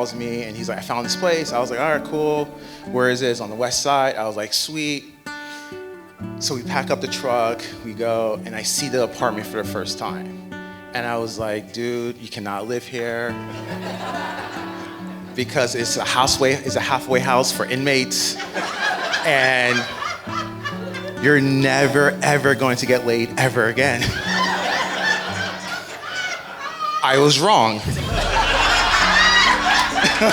calls me and he's like, I found this place. I was like, all right, cool. Where is this? On the west side. I was like, sweet. So we pack up the truck, we go, and I see the apartment for the first time. And I was like, dude, you cannot live here because it's a halfway house for inmates. And you're never, ever going to get laid ever again. I was wrong. A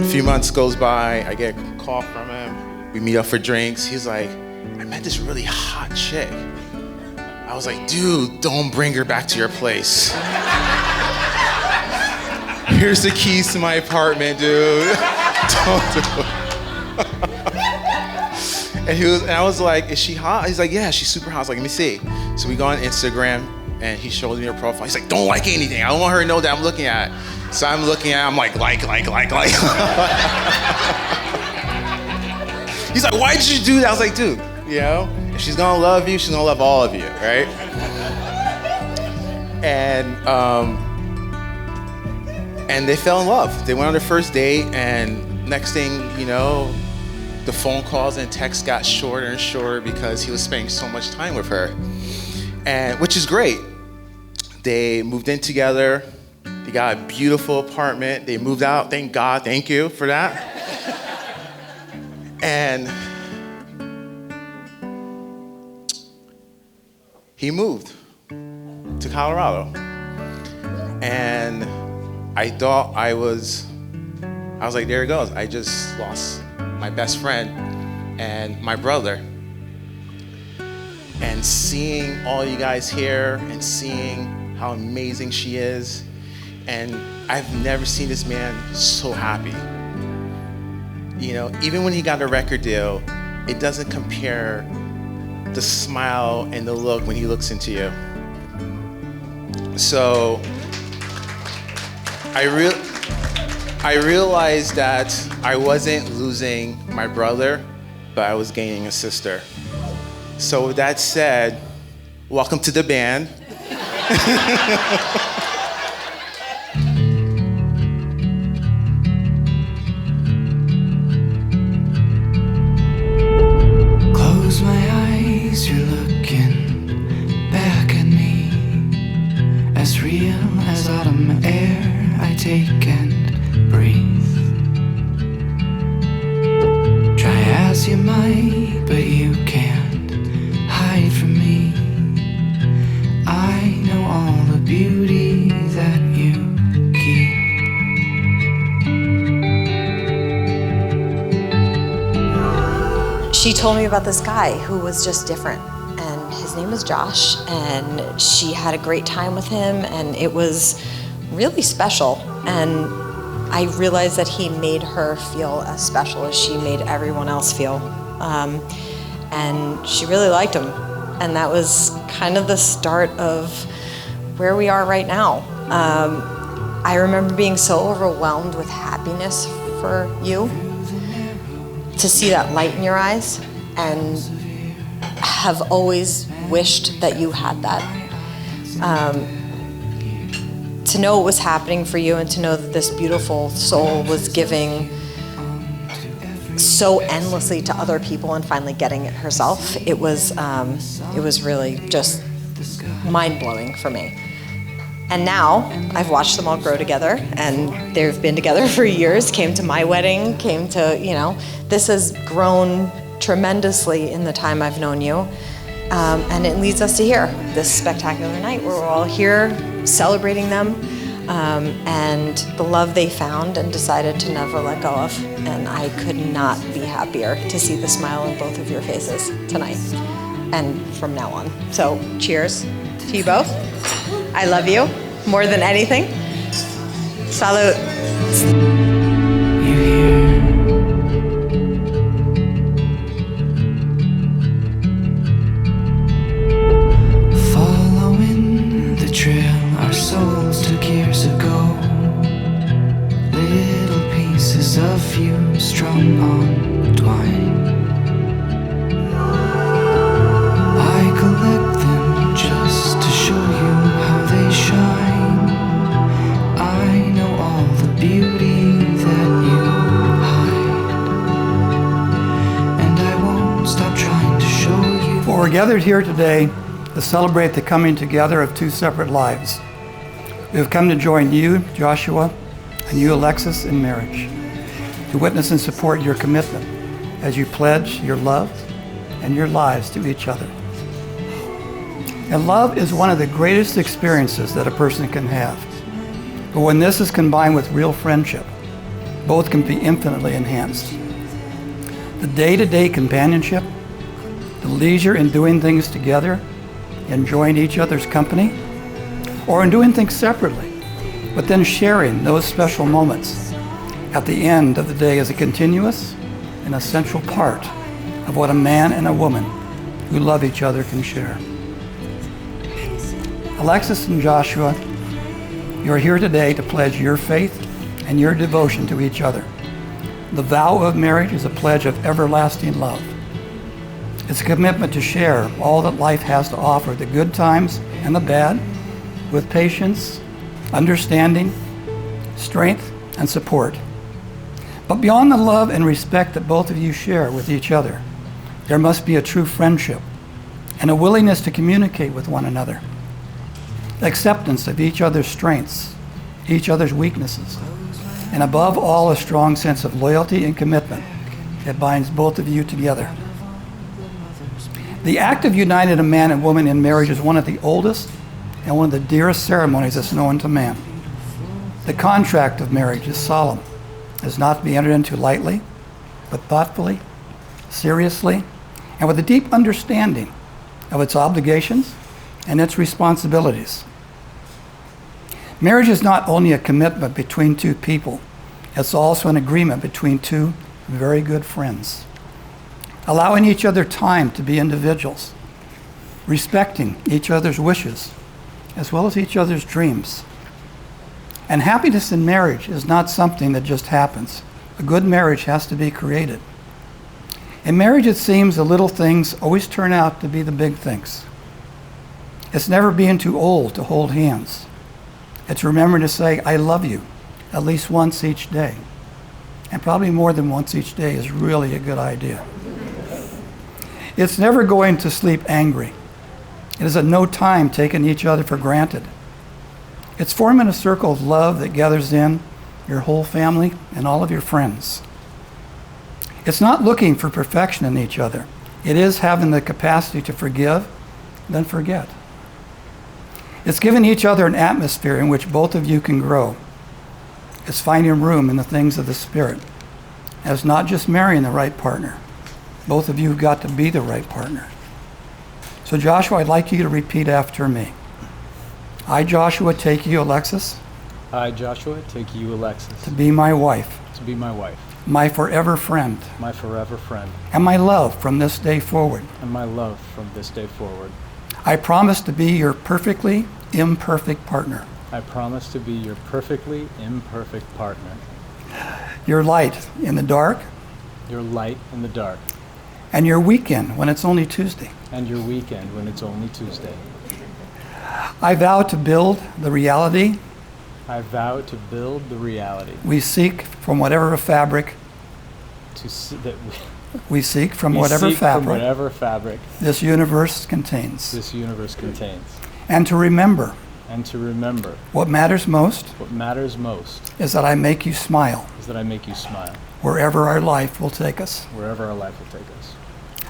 few months goes by, I get a call from him. We meet up for drinks. He's like, I met this really hot chick. I was like, dude, don't bring her back to your place. Here's the keys to my apartment, dude. Don't do it. And I was like, is she hot? He's like, yeah, she's super hot. I was like, let me see. So we go on Instagram and he shows me her profile. He's like, don't like anything. I don't want her to know that I'm looking at it. So I'm looking at it, I'm like. He's like, why did you do that? I was like, dude, you know, if she's gonna love you, she's gonna love all of you, right? And they fell in love. They went on their first date, and next thing you know, the phone calls and texts got shorter and shorter because he was spending so much time with her, and which is great. They moved in together. They got a beautiful apartment. They moved out. Thank God. Thank you for that. And he moved to Colorado. And I thought I was like, there it goes. I just lost my best friend and my brother. And seeing all you guys here and seeing how amazing she is, and I've never seen this man so happy. You know, even when he got a record deal, it doesn't compare the smile and the look when he looks into you. So I realized that I wasn't losing my brother, but I was gaining a sister. So with that said, welcome to the band. Close my eyes, you're looking back at me. As real as autumn air, I take and breathe. Try as you might, but you can't hide from me. I know all the beauty that you keep. She told me about this guy who was just different, and his name was Josh, and she had a great time with him, and it was really special. And I realized that he made her feel as special as she made everyone else feel. And she really liked him. And that was kind of the start of where we are right now. I remember being so overwhelmed with happiness for you, to see that light in your eyes, and have always wished that you had that. To know what was happening for you, and to know that this beautiful soul was giving so endlessly to other people and finally getting it herself, it was really just mind-blowing for me. And now I've watched them all grow together, and they've been together for years, came to my wedding, came to, you know, this has grown tremendously in the time I've known you. And it leads us to here, this spectacular night where we're all here celebrating them, and the love they found and decided to never let go of. And I could not be happier to see the smile on both of your faces tonight and from now on. So cheers to you both. I love you more than anything. Salud. You hear? Following the trail our souls took years ago. Little pieces of you gathered here today to celebrate the coming together of two separate lives. We have come to join you, Joshua, and you, Alexis, in marriage, to witness and support your commitment as you pledge your love and your lives to each other. And love is one of the greatest experiences that a person can have. But when this is combined with real friendship, both can be infinitely enhanced. The day-to-day companionship, the leisure in doing things together, enjoying each other's company, or in doing things separately, but then sharing those special moments at the end of the day is a continuous and essential part of what a man and a woman who love each other can share. Alexis and Joshua, you are here today to pledge your faith and your devotion to each other. The vow of marriage is a pledge of everlasting love. It's a commitment to share all that life has to offer, the good times and the bad, with patience, understanding, strength, and support. But beyond the love and respect that both of you share with each other, there must be a true friendship and a willingness to communicate with one another. Acceptance of each other's strengths, each other's weaknesses, and above all, a strong sense of loyalty and commitment that binds both of you together. The act of uniting a man and woman in marriage is one of the oldest and one of the dearest ceremonies that's known to man. The contract of marriage is solemn. It's not to be entered into lightly, but thoughtfully, seriously, and with a deep understanding of its obligations and its responsibilities. Marriage is not only a commitment between two people, it's also an agreement between two very good friends. Allowing each other time to be individuals, respecting each other's wishes, as well as each other's dreams. And happiness in marriage is not something that just happens. A good marriage has to be created. In marriage, it seems the little things always turn out to be the big things. It's never being too old to hold hands. It's remembering to say, I love you, at least once each day. And probably more than once each day is really a good idea. It's never going to sleep angry. It is at no time taking each other for granted. It's forming a circle of love that gathers in your whole family and all of your friends. It's not looking for perfection in each other. It is having the capacity to forgive, then forget. It's giving each other an atmosphere in which both of you can grow. It's finding room in the things of the Spirit. And it's not just marrying the right partner. Both of you have got to be the right partner. So Joshua, I'd like you to repeat after me. I, Joshua, take you, Alexis. I, Joshua, take you, Alexis. To be my wife. To be my wife. My forever friend. My forever friend. And my love from this day forward. And my love from this day forward. I promise to be your perfectly imperfect partner. I promise to be your perfectly imperfect partner. Your light in the dark. Your light in the dark. And your weekend when it's only Tuesday. And your weekend when it's only Tuesday. I vow to build the reality. I vow to build the reality. We seek from whatever fabric. We seek from whatever fabric. This universe contains. This universe contains. And to remember. And to remember. What matters most. What matters most. Is that I make you smile. Is that I make you smile. Wherever our life will take us. Wherever our life will take us.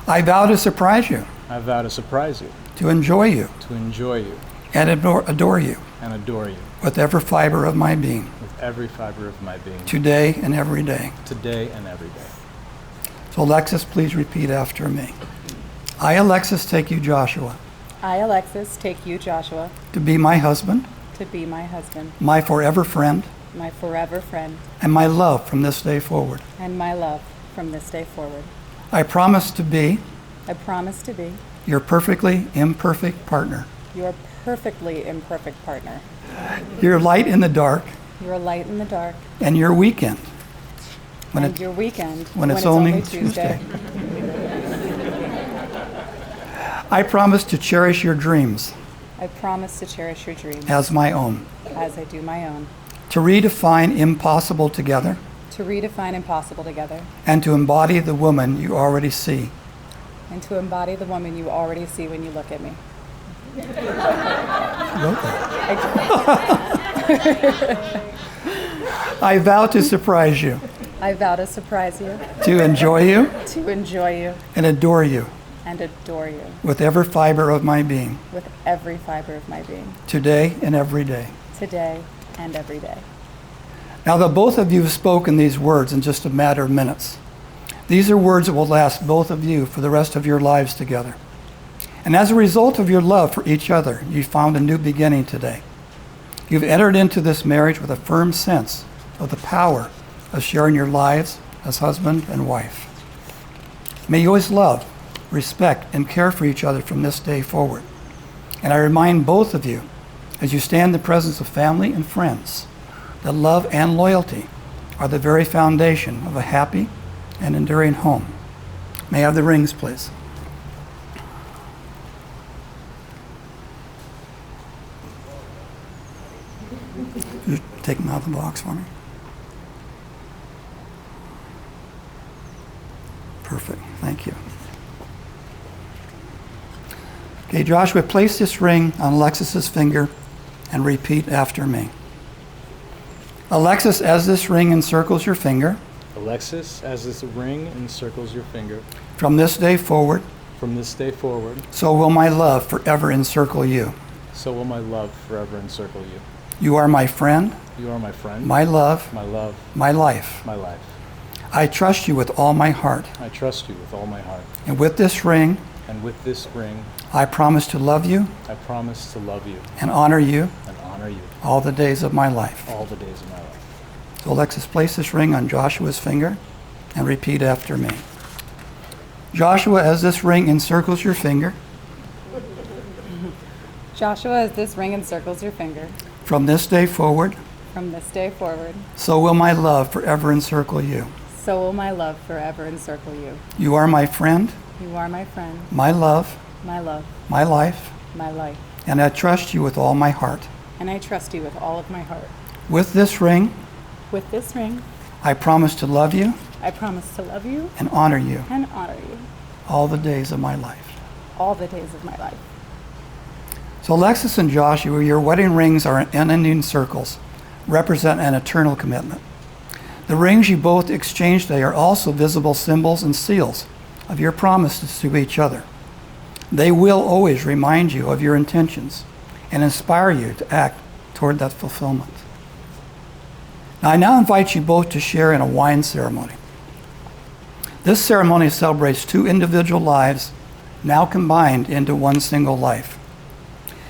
I vow to surprise you. I vow to surprise you. To enjoy you. To enjoy you. And adore you. And adore you. With every fiber of my being. With every fiber of my being. Today and every day. Today and every day. So Alexis, please repeat after me. I, Alexis, take you, Joshua. I, Alexis, take you, Joshua. To be my husband. To be my husband. My forever friend. My forever friend. And my love from this day forward. And my love from this day forward. I promise to be. I promise to be. Your perfectly imperfect partner. Your perfectly imperfect partner. Your light in the dark. Your light in the dark. And your weekend. Your weekend. When it's only Tuesday. I promise to cherish your dreams. I promise to cherish your dreams. As my own. As I do my own. To redefine impossible together. To redefine impossible together. And to embody the woman you already see. and to embody the woman you already see when you look at me. I wrote that. I vow to surprise you, I vow to surprise you, to enjoy you, to enjoy you, and adore you and adore you with every fiber of my being, with every fiber of my being, today and every day. today and every day. Now that both of you have spoken these words in just a matter of minutes, these are words that will last both of you for the rest of your lives together. And as a result of your love for each other, you found a new beginning today. You've entered into this marriage with a firm sense of the power of sharing your lives as husband and wife. May you always love, respect, and care for each other from this day forward. And I remind both of you, as you stand in the presence of family and friends, that love and loyalty are the very foundation of a happy and enduring home. May I have the rings, please? Just take them out of the box for me. Perfect. Thank you. Okay, Joshua, place this ring on Alexis's finger and repeat after me. Alexis, as this ring encircles your finger, Alexis, as this ring encircles your finger, from this day forward, from this day forward, so will my love forever encircle you. so will my love forever encircle you. You are my friend, You are my friend, my love, my love, my life. my life. I trust you with all my heart. I trust you with all my heart. And with this ring, And with this ring, I promise to love you I promise to love you and honor you and honor you all the days of my life. all the days of my life. So Alexis, place this ring on Joshua's finger and repeat after me. Joshua, as this ring encircles your finger, Joshua, as this ring encircles your finger, from this day forward, from this day forward, so will my love forever encircle you. so will my love forever encircle you. You are my friend, You are my friend, my love, my love, my life, my life, and I trust you with all my heart. and I trust you with all of my heart. With this ring, With this ring, I promise to love you I promise to love you and honor you and honor you all the days of my life. all the days of my life. So Alexis and Joshua, your wedding rings are unending circles, represent an eternal commitment. The rings you both exchange today are also visible symbols and seals of your promises to each other. They will always remind you of your intentions and inspire you to act toward that fulfillment. Now, I now invite you both to share in a wine ceremony. This ceremony celebrates two individual lives now combined into one single life.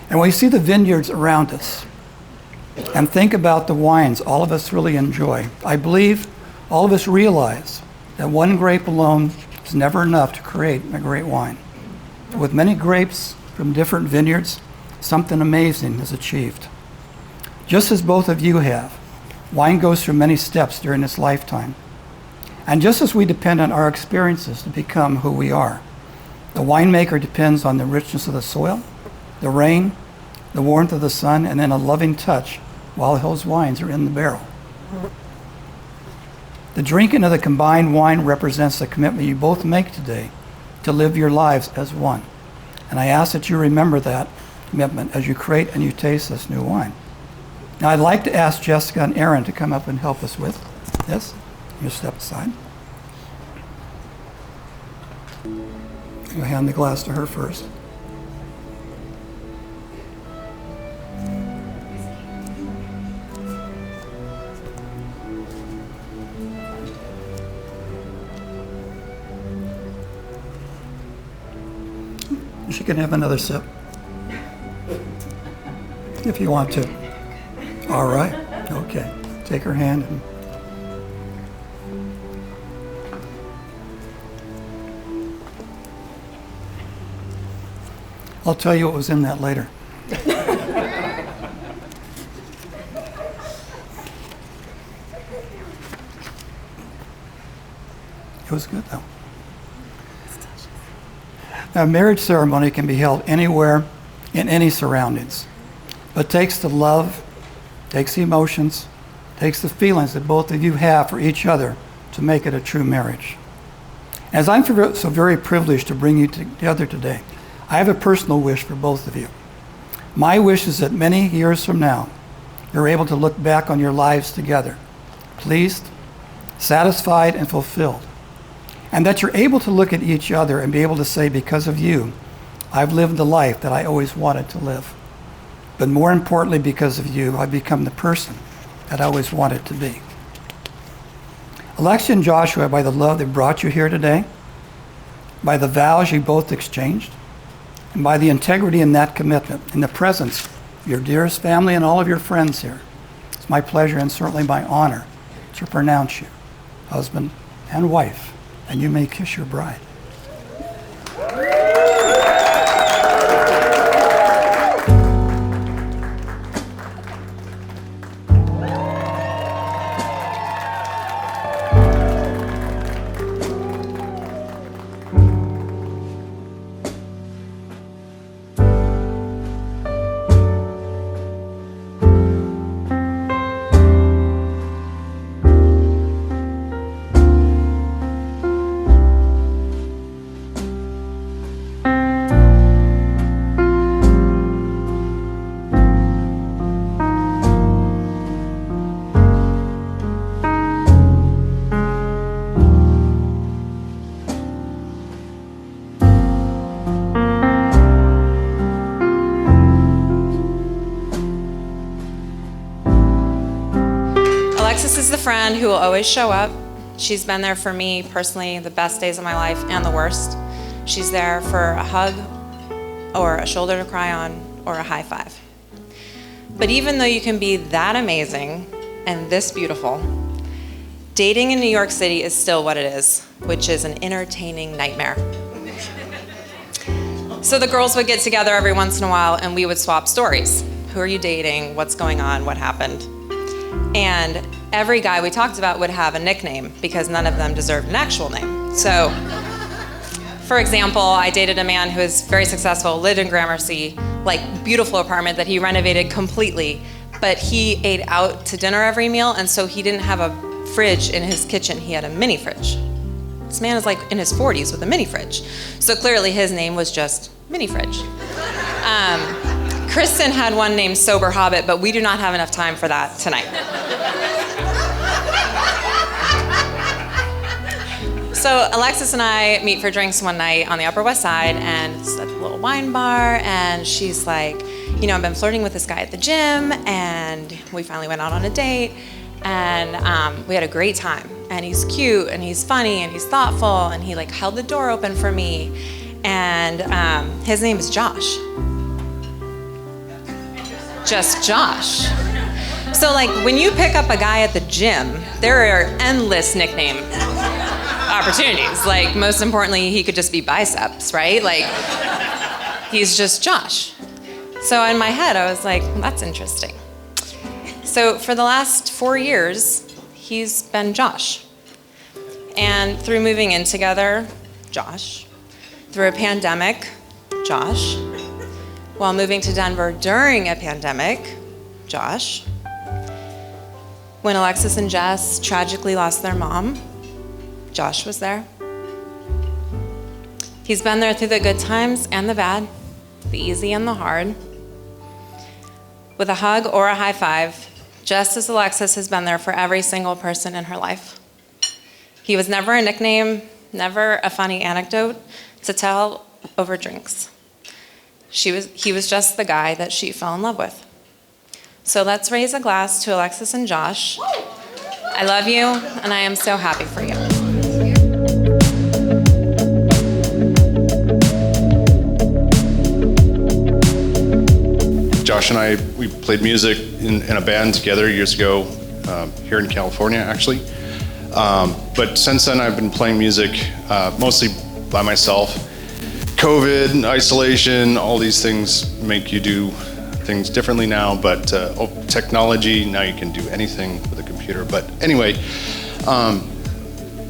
And when we see the vineyards around us and think about the wines all of us really enjoy, I believe all of us realize that one grape alone is never enough to create a great wine. With many grapes from different vineyards, something amazing is achieved. Just as both of you have, wine goes through many steps during its lifetime. And just as we depend on our experiences to become who we are, the winemaker depends on the richness of the soil, the rain, the warmth of the sun, and then a loving touch while those wines are in the barrel. The drinking of the combined wine represents the commitment you both make today to live your lives as one. And I ask that you remember that commitment as you create and you taste this new wine. Now I'd like to ask Jessica and Aaron to come up and help us with this. You step aside. I'll hand the glass to her first. She can have another sip if you want to. All right. Okay. Take her hand and I'll tell you what was in that later. It was good though. Now, a marriage ceremony can be held anywhere in any surroundings, but takes the love, takes the emotions, takes the feelings that both of you have for each other to make it a true marriage. As I'm so very privileged to bring you together today, I have a personal wish for both of you. My wish is that many years from now, you're able to look back on your lives together, pleased, satisfied, and fulfilled. And that you're able to look at each other and be able to say, because of you, I've lived the life that I always wanted to live. But more importantly, because of you, I've become the person that I always wanted to be. Alexis and Joshua, by the love that brought you here today, by the vows you both exchanged, and by the integrity in that commitment, in the presence of your dearest family and all of your friends here, it's my pleasure and certainly my honor to pronounce you husband and wife, and you may kiss your bride. Alexis is the friend who will always show up. She's been there for me personally, the best days of my life and the worst. She's there for a hug or a shoulder to cry on or a high five. But even though you can be that amazing and this beautiful, dating in New York City is still what it is, which is an entertaining nightmare. So the girls would get together every once in a while and we would swap stories. Who are you dating? What's going on? What happened? And every guy we talked about would have a nickname because none of them deserved an actual name. So, for example, I dated a man who was very successful, lived in Gramercy, like beautiful apartment that he renovated completely, but he ate out to dinner every meal, and so he didn't have a fridge in his kitchen. He had a mini fridge. This man is like in his 40s with a mini fridge. So clearly his name was just Mini Fridge. Kristen had one named Sober Hobbit, but we do not have enough time for that tonight. So Alexis and I meet for drinks one night on the Upper West Side, and it's at a little wine bar, and she's like, you know, I've been flirting with this guy at the gym, and we finally went out on a date, and we had a great time. And he's cute, and he's funny, and he's thoughtful, and he like held the door open for me, and his name is Josh. Just Josh. So like when you pick up a guy at the gym, there are endless nickname opportunities. Like most importantly, he could just be Biceps, right? Like he's just Josh. So in my head, I was like, that's interesting. So for the last 4 years, he's been Josh. And through moving in together, Josh. Through a pandemic, Josh. While moving to Denver during a pandemic, Josh. When Alexis and Jess tragically lost their mom, Josh was there. He's been there through the good times and the bad, the easy and the hard. With a hug or a high five, just as Alexis has been there for every single person in her life. He was never a nickname, never a funny anecdote to tell over drinks. He was just the guy that she fell in love with. So let's raise a glass to Alexis and Josh. I love you, and I am so happy for you. Josh and I, we played music in a band together years ago, here in California, actually. But since then, I've been playing music mostly by myself. COVID, isolation, all these things make you do things differently now, but technology, now you can do anything with a computer. But anyway,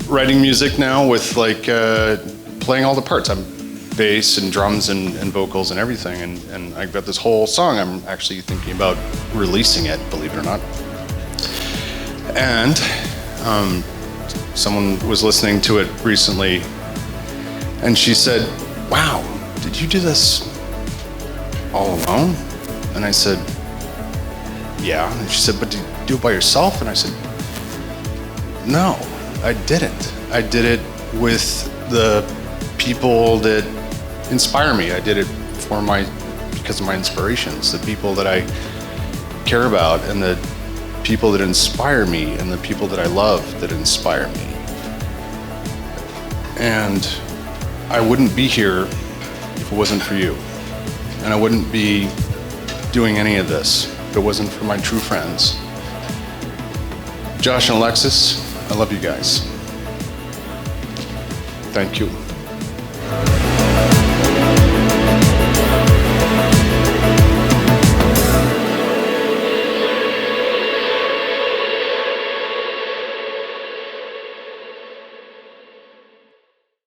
writing music now with like playing all the parts. I'm bass and drums and vocals and everything, and I've got this whole song I'm actually thinking about releasing it, believe it or not. And someone was listening to it recently And she said, wow, did you do this all alone? And I said, yeah. And she said, but did you do it by yourself? And I said, no, I didn't. I did it with the people that inspire me. I did it because of my inspirations, the people that I care about, and the people that inspire me, and the people that I love that inspire me. And I wouldn't be here if it wasn't for you. And I wouldn't be doing any of this if it wasn't for my true friends. Josh and Alexis, I love you guys. Thank you.